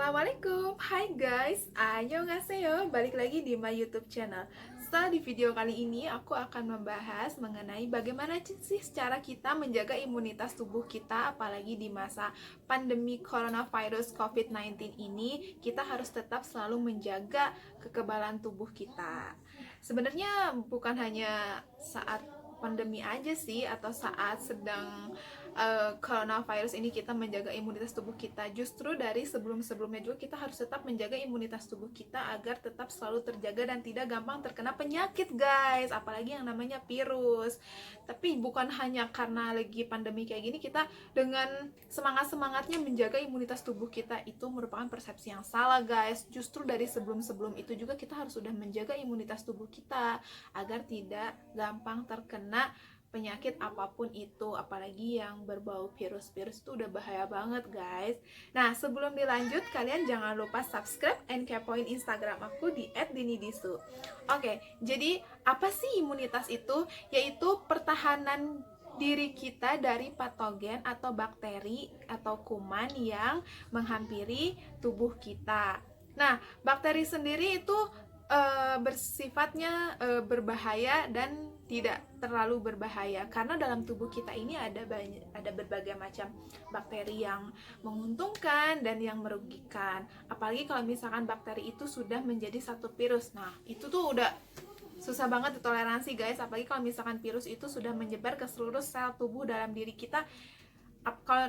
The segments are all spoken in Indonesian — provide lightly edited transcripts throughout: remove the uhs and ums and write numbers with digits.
Assalamualaikum, hai guys, annyeonghaseyo, balik lagi di my YouTube channel. Setelah di video kali ini, aku akan membahas mengenai bagaimana sih cara kita menjaga imunitas tubuh kita, apalagi di masa pandemi coronavirus COVID-19 ini, kita harus tetap selalu menjaga kekebalan tubuh kita. Sebenarnya bukan hanya saat pandemi aja sih, atau saat sedang coronavirus ini kita menjaga imunitas tubuh kita. Justru dari sebelum-sebelumnya juga kita harus tetap menjaga imunitas tubuh kita agar tetap selalu terjaga dan tidak gampang terkena penyakit guys, apalagi yang namanya virus. Tapi bukan hanya karena lagi pandemi kayak gini kita dengan semangat-semangatnya menjaga imunitas tubuh kita, itu merupakan persepsi yang salah guys. Justru dari sebelum-sebelum itu juga kita harus sudah menjaga imunitas tubuh kita agar tidak gampang terkena penyakit apapun itu, apalagi yang berbau virus-virus itu udah bahaya banget guys. Nah, sebelum dilanjut, kalian jangan lupa subscribe and kepoin Instagram aku di @dinidisu. Oke, jadi apa sih imunitas itu? Yaitu pertahanan diri kita dari patogen atau bakteri atau kuman yang menghampiri tubuh kita. Nah, bakteri sendiri itu bersifatnya berbahaya dan tidak terlalu berbahaya karena dalam tubuh kita ini ada berbagai macam bakteri yang menguntungkan dan yang merugikan. Apalagi kalau misalkan bakteri itu sudah menjadi satu virus. Nah, itu tuh udah susah banget ditoleransi guys, apalagi kalau misalkan virus itu sudah menyebar ke seluruh sel tubuh dalam diri kita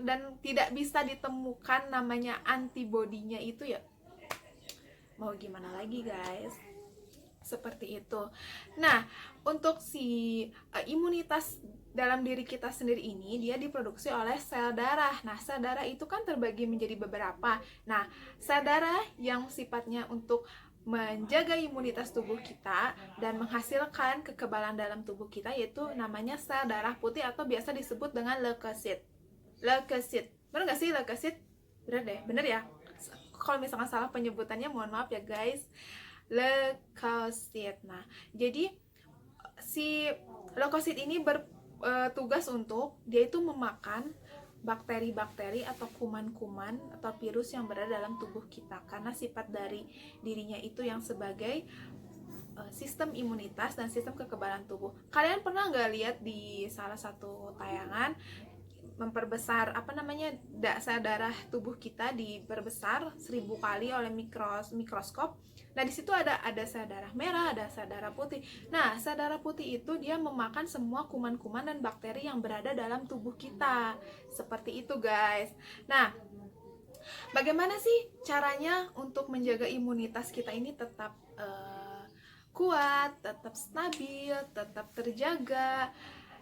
dan tidak bisa ditemukan namanya antibodinya itu ya. Mau gimana lagi guys, seperti itu. Nah, untuk imunitas dalam diri kita sendiri ini dia diproduksi oleh sel darah. Nah, sel darah itu kan terbagi menjadi beberapa. Nah, sel darah yang sifatnya untuk menjaga imunitas tubuh kita dan menghasilkan kekebalan dalam tubuh kita yaitu namanya sel darah putih atau biasa disebut dengan leukosit. Bener gak sih leukosit? Bener deh, bener ya? Kalau misalkan salah penyebutannya mohon maaf ya guys. Leukosit. Nah, jadi si leukosit ini bertugas untuk dia itu memakan bakteri-bakteri atau kuman-kuman atau virus yang berada dalam tubuh kita karena sifat dari dirinya itu yang sebagai sistem imunitas dan sistem kekebalan tubuh. Kalian pernah nggak lihat di salah satu tayangan memperbesar sel darah tubuh kita diperbesar 1000 kali oleh mikroskop. Nah, di situ ada sel darah merah, ada sel darah putih. Nah, sel darah putih itu dia memakan semua kuman-kuman dan bakteri yang berada dalam tubuh kita. Seperti itu, guys. Nah, bagaimana sih caranya untuk menjaga imunitas kita ini tetap kuat, tetap stabil, tetap terjaga?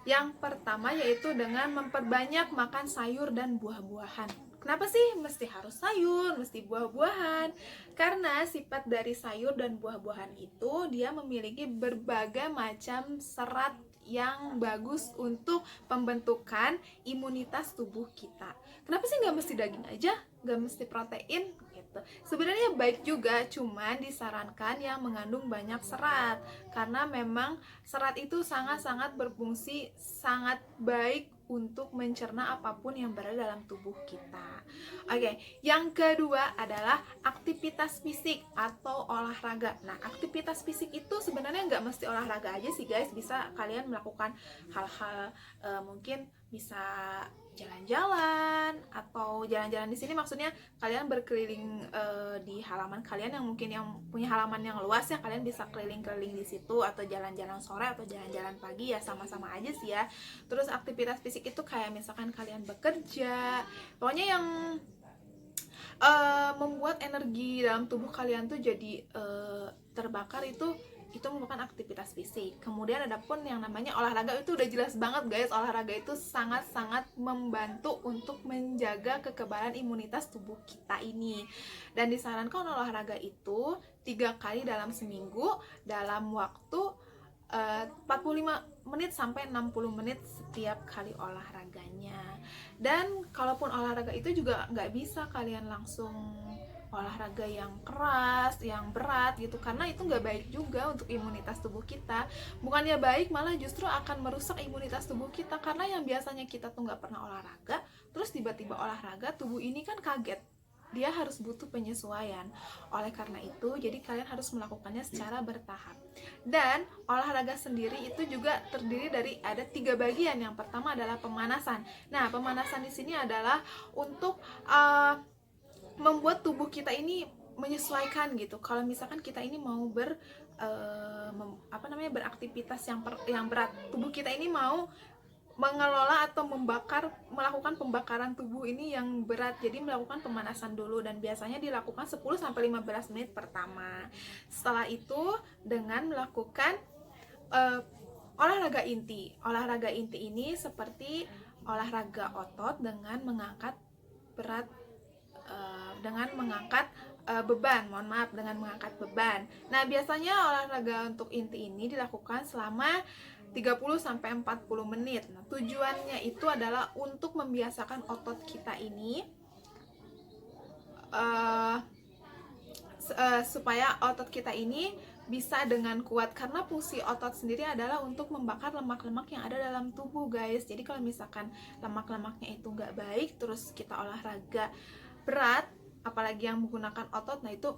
Yang pertama yaitu dengan memperbanyak makan sayur dan buah-buahan. Kenapa sih mesti harus sayur, mesti buah-buahan? Karena sifat dari sayur dan buah-buahan itu dia memiliki berbagai macam serat yang bagus untuk pembentukan imunitas tubuh kita. Kenapa sih nggak mesti daging aja, nggak mesti protein gitu? Sebenarnya baik juga, cuman disarankan yang mengandung banyak serat karena memang serat itu sangat-sangat berfungsi, sangat baik untuk mencerna apapun yang berada dalam tubuh kita. Oke, yang kedua adalah aktivitas fisik atau olahraga. Nah, aktivitas fisik itu sebenarnya nggak mesti olahraga aja sih guys, bisa kalian melakukan hal-hal mungkin bisa jalan-jalan atau jalan-jalan di sini maksudnya kalian berkeliling di halaman kalian yang mungkin yang punya halaman yang luas ya, kalian bisa keliling-keliling di situ atau jalan-jalan sore atau jalan-jalan pagi ya, sama-sama aja sih ya. Terus aktivitas fisik itu kayak misalkan kalian bekerja, pokoknya yang membuat energi dalam tubuh kalian tuh jadi terbakar, itu merupakan aktivitas fisik. Kemudian ada pun yang namanya olahraga, itu udah jelas banget guys, olahraga itu sangat-sangat membantu untuk menjaga kekebalan imunitas tubuh kita ini. Dan disarankan olahraga itu 3 kali dalam seminggu dalam waktu 45 menit sampai 60 menit setiap kali olahraganya. Dan kalaupun olahraga itu juga nggak bisa kalian langsung olahraga yang keras, yang berat gitu, karena itu nggak baik juga untuk imunitas tubuh kita. Bukannya baik, malah justru akan merusak imunitas tubuh kita, karena yang biasanya kita tuh nggak pernah olahraga, terus tiba-tiba olahraga, tubuh ini kan kaget. dia harus butuh penyesuaian. Oleh karena itu, jadi kalian harus melakukannya secara bertahap. Dan olahraga sendiri itu juga terdiri dari ada 3 bagian. Yang pertama adalah pemanasan. Nah, pemanasan di sini adalah untuk membuat tubuh kita ini menyesuaikan gitu. Kalau misalkan kita ini mau beraktivitas yang berat, tubuh kita ini mau mengelola atau melakukan pembakaran tubuh ini yang berat, jadi melakukan pemanasan dulu, dan biasanya dilakukan 10-15 menit pertama. Setelah itu dengan melakukan olahraga inti. Olahraga inti ini seperti olahraga otot dengan mengangkat berat, dengan mengangkat beban. Nah, biasanya olahraga untuk inti ini dilakukan selama 30-40 menit. Nah, tujuannya itu adalah untuk membiasakan otot kita ini supaya otot kita ini bisa dengan kuat, karena fungsi otot sendiri adalah untuk membakar lemak-lemak yang ada dalam tubuh, guys. Jadi kalau misalkan lemak-lemaknya itu nggak baik, terus kita olahraga berat, apalagi yang menggunakan otot, nah itu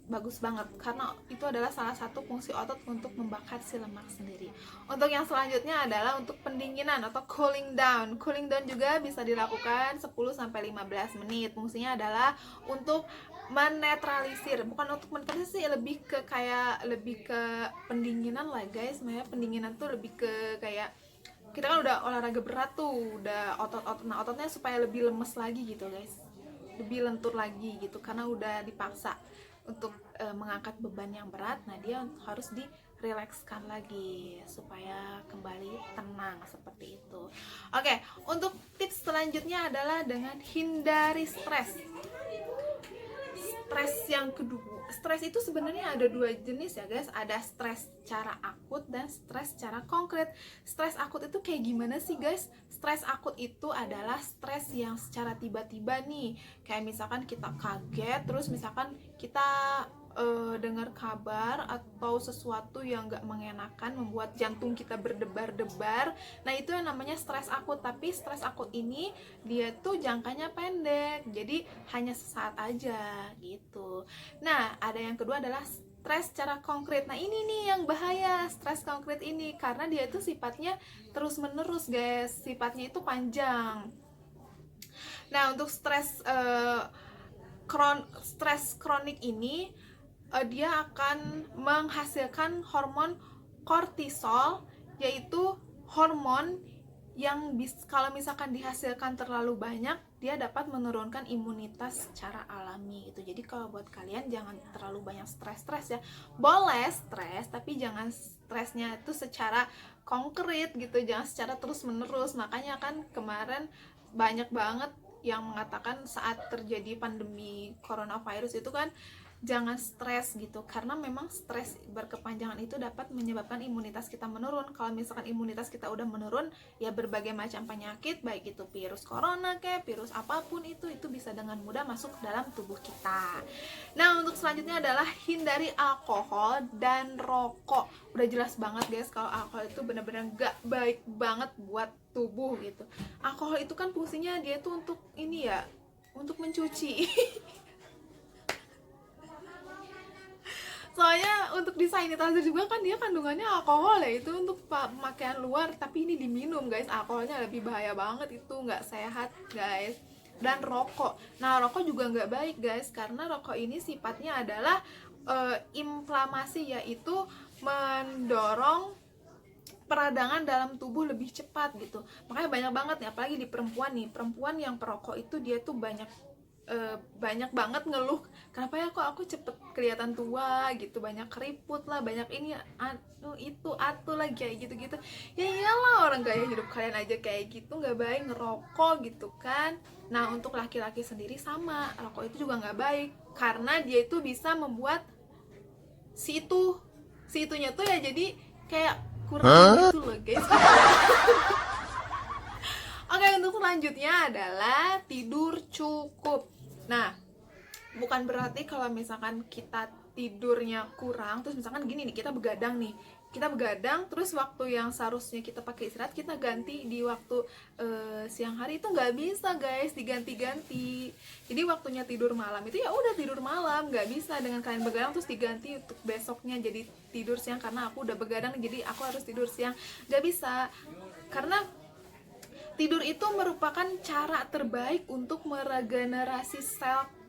bagus banget, karena itu adalah salah satu fungsi otot untuk membakar si lemak sendiri. Untuk yang selanjutnya adalah untuk pendinginan atau cooling down. Cooling down juga bisa dilakukan 10-15 menit. Fungsinya adalah untuk menetralisir, bukan untuk menetralisir, lebih ke pendinginan lah, guys. Makanya pendinginan tuh lebih ke kayak kita kan udah olahraga berat tuh, udah ototnya supaya lebih lemes lagi gitu, guys, lebih lentur lagi gitu, karena udah dipaksa untuk mengangkat beban yang berat. Nah, dia harus dirilekskan lagi supaya kembali tenang, seperti itu. Oke, untuk tips selanjutnya adalah dengan hindari stres. Stres yang kedua, stres itu sebenarnya ada 2 jenis ya, guys. Ada stres secara akut dan stres secara konkret. Stres akut itu kayak gimana sih, guys? Stres akut itu adalah stres yang secara tiba-tiba nih. Kayak misalkan kita kaget, terus misalkan kita dengar kabar atau sesuatu yang gak mengenakan, membuat jantung kita berdebar-debar. Nah, itu yang namanya stres akut. Tapi stres akut ini dia tuh jangkanya pendek, jadi hanya sesaat aja gitu. Nah, ada yang kedua adalah stres secara konkret. Nah, ini nih yang bahaya, stres konkret ini, karena dia itu sifatnya terus menerus, guys. Sifatnya itu panjang. Nah, untuk stres kronik ini dia akan menghasilkan hormon kortisol, yaitu hormon yang kalau misalkan dihasilkan terlalu banyak, dia dapat menurunkan imunitas secara alami gitu. Jadi kalau buat kalian jangan terlalu banyak stres ya. Boleh stres, tapi jangan stresnya itu secara konkret gitu, jangan secara terus menerus. Makanya kan kemarin banyak banget yang mengatakan saat terjadi pandemi coronavirus itu kan jangan stres gitu, karena memang stres berkepanjangan itu dapat menyebabkan imunitas kita menurun. Kalau misalkan imunitas kita udah menurun, ya berbagai macam penyakit, baik itu virus corona kayak virus apapun itu bisa dengan mudah masuk dalam tubuh kita. Nah, untuk selanjutnya adalah hindari alkohol dan rokok. Udah jelas banget, guys, kalau alkohol itu benar-benar gak baik banget buat tubuh gitu. Alkohol itu kan fungsinya dia tuh untuk ini ya, untuk mencuci. Soalnya untuk disanitizer juga kan dia kandungannya alkohol ya, itu untuk pemakaian luar, tapi ini diminum, guys. Alkoholnya lebih bahaya banget, itu nggak sehat, guys. Dan rokok, nah rokok juga nggak baik, guys, karena rokok ini sifatnya adalah inflamasi, yaitu mendorong peradangan dalam tubuh lebih cepat gitu. Makanya banyak banget nih, apalagi di perempuan nih, perempuan yang perokok itu dia tuh banyak banget ngeluh, kenapa ya kok aku cepet kelihatan tua gitu, banyak keriput lah, banyak ini itu lagi kayak gitu-gitu. Ya iyalah, orang gaya hidup kalian aja kayak gitu, nggak baik ngerokok gitu kan. Nah, untuk laki-laki sendiri sama, rokok itu juga nggak baik, karena dia itu bisa membuat si itunya tuh ya jadi kayak kurang gitu loh, guys. Oke, untuk selanjutnya adalah tidur cukup. Nah, bukan berarti kalau misalkan kita tidurnya kurang, terus misalkan gini nih, kita begadang nih, kita begadang, terus waktu yang seharusnya kita pakai istirahat kita ganti di waktu siang hari. Itu nggak bisa guys, diganti-ganti. Jadi waktunya tidur malam itu ya udah tidur malam, nggak bisa dengan kalian begadang terus diganti untuk besoknya jadi tidur siang karena aku udah begadang jadi aku harus tidur siang. Nggak bisa, karena tidur itu merupakan cara terbaik untuk meregenerasi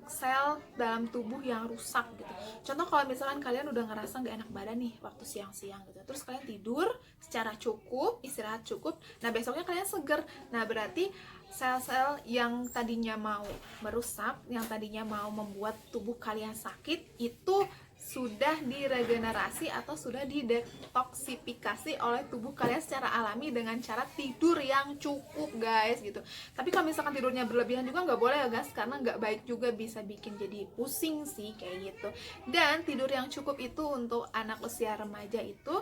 sel dalam tubuh yang rusak gitu. Contoh kalau misalkan kalian udah ngerasa nggak enak badan nih waktu siang-siang gitu, terus kalian tidur secara cukup, istirahat cukup, nah besoknya kalian seger. Nah berarti sel-sel yang tadinya mau merusak, yang tadinya mau membuat tubuh kalian sakit, itu sudah diregenerasi atau sudah didetoksifikasi oleh tubuh kalian secara alami dengan cara tidur yang cukup guys gitu. Tapi kalau misalkan tidurnya berlebihan juga nggak boleh ya guys, karena nggak baik juga, bisa bikin jadi pusing sih kayak gitu. Dan tidur yang cukup itu untuk anak usia remaja itu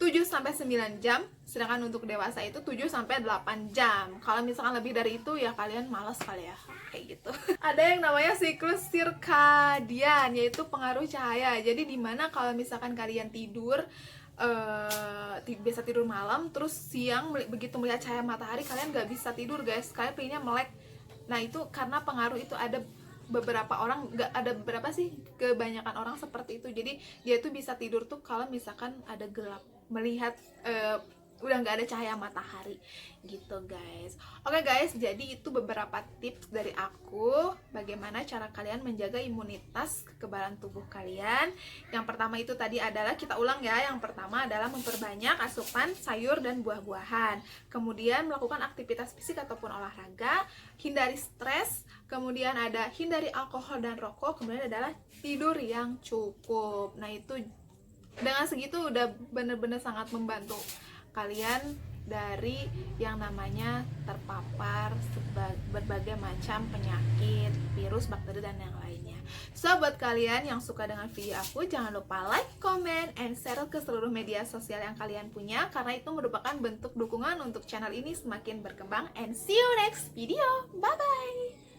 7-9 jam, sedangkan untuk dewasa itu 7-8 jam. Kalau misalkan lebih dari itu ya kalian malas kali ya, kayak gitu. Ada yang namanya siklus sirkadian, yaitu pengaruh cahaya. Jadi dimana kalau misalkan kalian tidur biasa tidur malam, terus siang begitu melihat cahaya matahari kalian nggak bisa tidur guys, kalian pengennya melek. Nah itu karena pengaruh itu ada beberapa orang, nggak ada beberapa sih, kebanyakan orang seperti itu. Jadi dia tuh bisa tidur tuh kalau misalkan ada gelap, melihat udah nggak ada cahaya matahari gitu guys. Oke guys, jadi itu beberapa tips dari aku bagaimana cara kalian menjaga imunitas kekebalan tubuh kalian. Yang pertama itu tadi adalah, kita ulang ya, yang pertama adalah memperbanyak asupan sayur dan buah-buahan, kemudian melakukan aktivitas fisik ataupun olahraga, hindari stres, kemudian ada hindari alkohol dan rokok, kemudian adalah tidur yang cukup. Nah itu dengan segitu udah bener-bener sangat membantu kalian dari yang namanya terpapar berbagai macam penyakit, virus, bakteri, dan yang lainnya. So, buat kalian yang suka dengan video aku, jangan lupa like, comment, and share ke seluruh media sosial yang kalian punya, karena itu merupakan bentuk dukungan untuk channel ini semakin berkembang. And see you next video. Bye-bye!